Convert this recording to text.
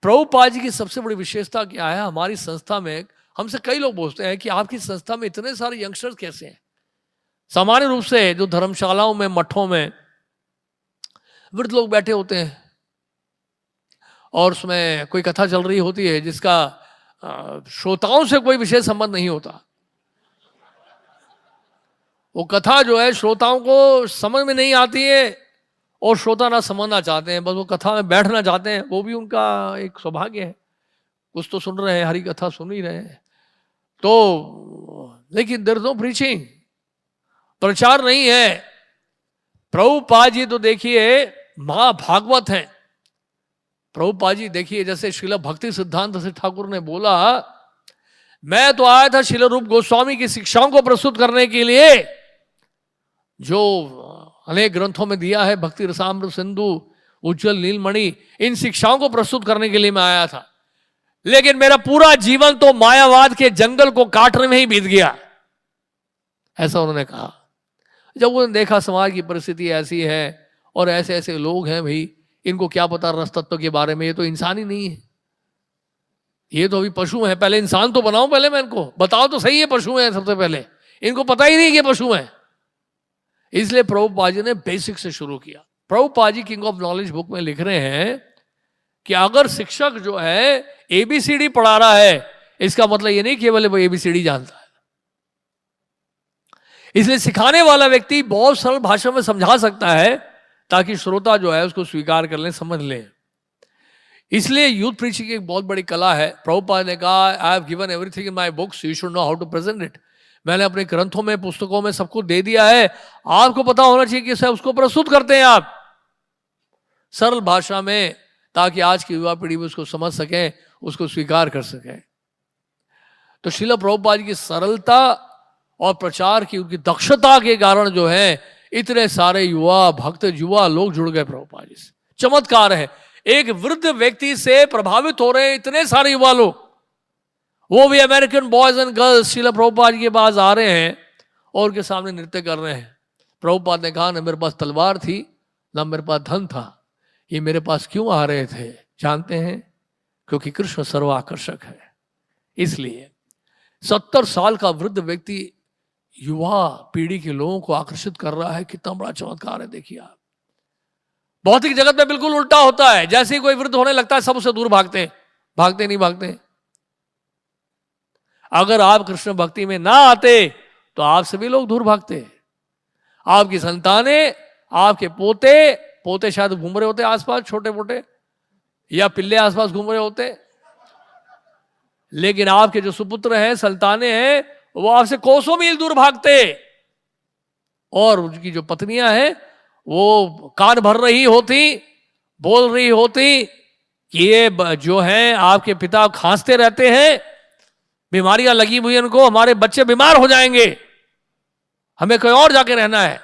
प्रभुपाद जी की सबसे बड़ी विशेषता क्या है? हमारी संस्था में हमसे कई लोग पूछते हैं कि आपकी संस्था में इतने सारे यंगस्टर्स कैसे हैं? सामान्य रूप से जो धर्मशालाओं में, मठों में वृद्ध लोग बैठे होते हैं और उसमें कोई कथा चल रही होती है जिसका श्रोताओं से कोई विशेष संबंध नहीं होता। वो कथा जो है श्रोताओं को समझ में नहीं आती है और श्रोता ना समझना चाहते हैं, बस वो कथा में बैठना चाहते हैं। वो भी उनका एक सौभाग्य है, कुछ तो सुन रहे हैं, हरी कथा सुन ही रहे हैं। तो लेकिन देयर इज नो प्रीचिंग, प्रचार नहीं है। प्रभुपाद जी तो देखिए महाभागवत हैं। प्रभुपाद जी देखिए, जैसे श्रील भक्ति सिद्धांत से ठाकुर ने बोला, मैं तो आया था श्रील रूप गोस्वामी की शिक्षाओं को प्रस्तुत करने के लिए, जो अनेक ग्रंथों में दिया है, भक्ति रसामृत सिंधु, उज्जवल नीलमणि, इन शिक्षाओं को प्रस्तुत करने के लिए मैं आया था। लेकिन मेरा पूरा जीवन तो मायावाद के जंगल को काटने में ही बीत गया, ऐसा उन्होंने कहा। जब उन्होंने देखा समाज की परिस्थिति ऐसी है और ऐसे ऐसे लोग हैं, भाई इनको क्या पता रस तत्व के बारे में, ये तो इंसान ही नहीं है, ये तो अभी पशु है। पहले इंसान तो बनाओ, पहले मैं इनको बताओ तो सही है पशु है। सबसे पहले इनको पता ही नहीं कि पशु है। इसलिए प्रभुपाद जी ने बेसिक से शुरू किया। Prabhupada ji king of knowledge book में लिख रहे हैं कि अगर शिक्षक जो है एबीसीडी पढ़ा रहा है, इसका मतलब ये नहीं केवल वो एबीसीडी जानता है। इसलिए सिखाने वाला व्यक्ति बहुत सरल भाषा में समझा सकता है ताकि श्रोता जो है उसको स्वीकार कर ले, समझ ले। इसलिए यूथ प्रीचिंग की एक बहुत बड़ी कला है। प्रभुपाद ने कहा, I have given everything in my books, you should know how to present it. मैंने अपने ग्रंथों में, पुस्तकों में सब कुछ दे दिया है, आपको पता होना चाहिए कि उसको प्रस्तुत करते हैं आप सरल भाषा में, ताकि आज की युवा पीढ़ी भी उसको समझ सके, उसको स्वीकार कर सके। तो श्रील प्रभुपाद जी की सरलता और प्रचार की उनकी दक्षता के कारण जो है इतने सारे युवा भक्त, युवा लोग जुड़ गए प्रभुपाद जी से। चमत्कार है, एक वृद्ध व्यक्ति से प्रभावित हो रहे हैं इतने सारे युवा लोग, वो भी American boys and girls Srila Prabhupada ji के पास आ रहे हैं और उनके सामने नृत्य कर रहे हैं। प्रभुपाद ने कहा, ना मेरे पास तलवार थी ना मेरे पास धन था, ये मेरे पास क्यों आ रहे थे जानते हैं? क्योंकि कृष्ण सर्वाकर्षक है। इसलिए 70 साल का वृद्ध व्यक्ति युवा पीढ़ी के लोगों को आकर्षित कर रहा है। कितना बड़ा चमत्कार है, देखिए आप। भौतिक जगत में बिल्कुल उल्टा होता है, जैसे ही कोई वृद्ध होने लगता है सब उससे दूर भागते, भागते नहीं भागते। अगर आप कृष्ण भक्ति में ना आते तो आप सभी लोग दूर भागते। आपकी संतानें, आपके पोते, पोते शायद घूम रहे होते आसपास, छोटे मोटे, या पिल्ले आसपास घूम रहे होते, लेकिन आपके जो सुपुत्र हैं, संतानें हैं, वो आपसे कोसों मील दूर भागते। और उनकी जो पत्नियां हैं वो कान भर रही होती, बोल रही होती कि ये जो है आपके पिता खांसते रहते हैं, बीमारियां लगी हुई हैं उनको, हमारे बच्चे बीमार हो जाएंगे, हमें कहीं और जाके रहना है।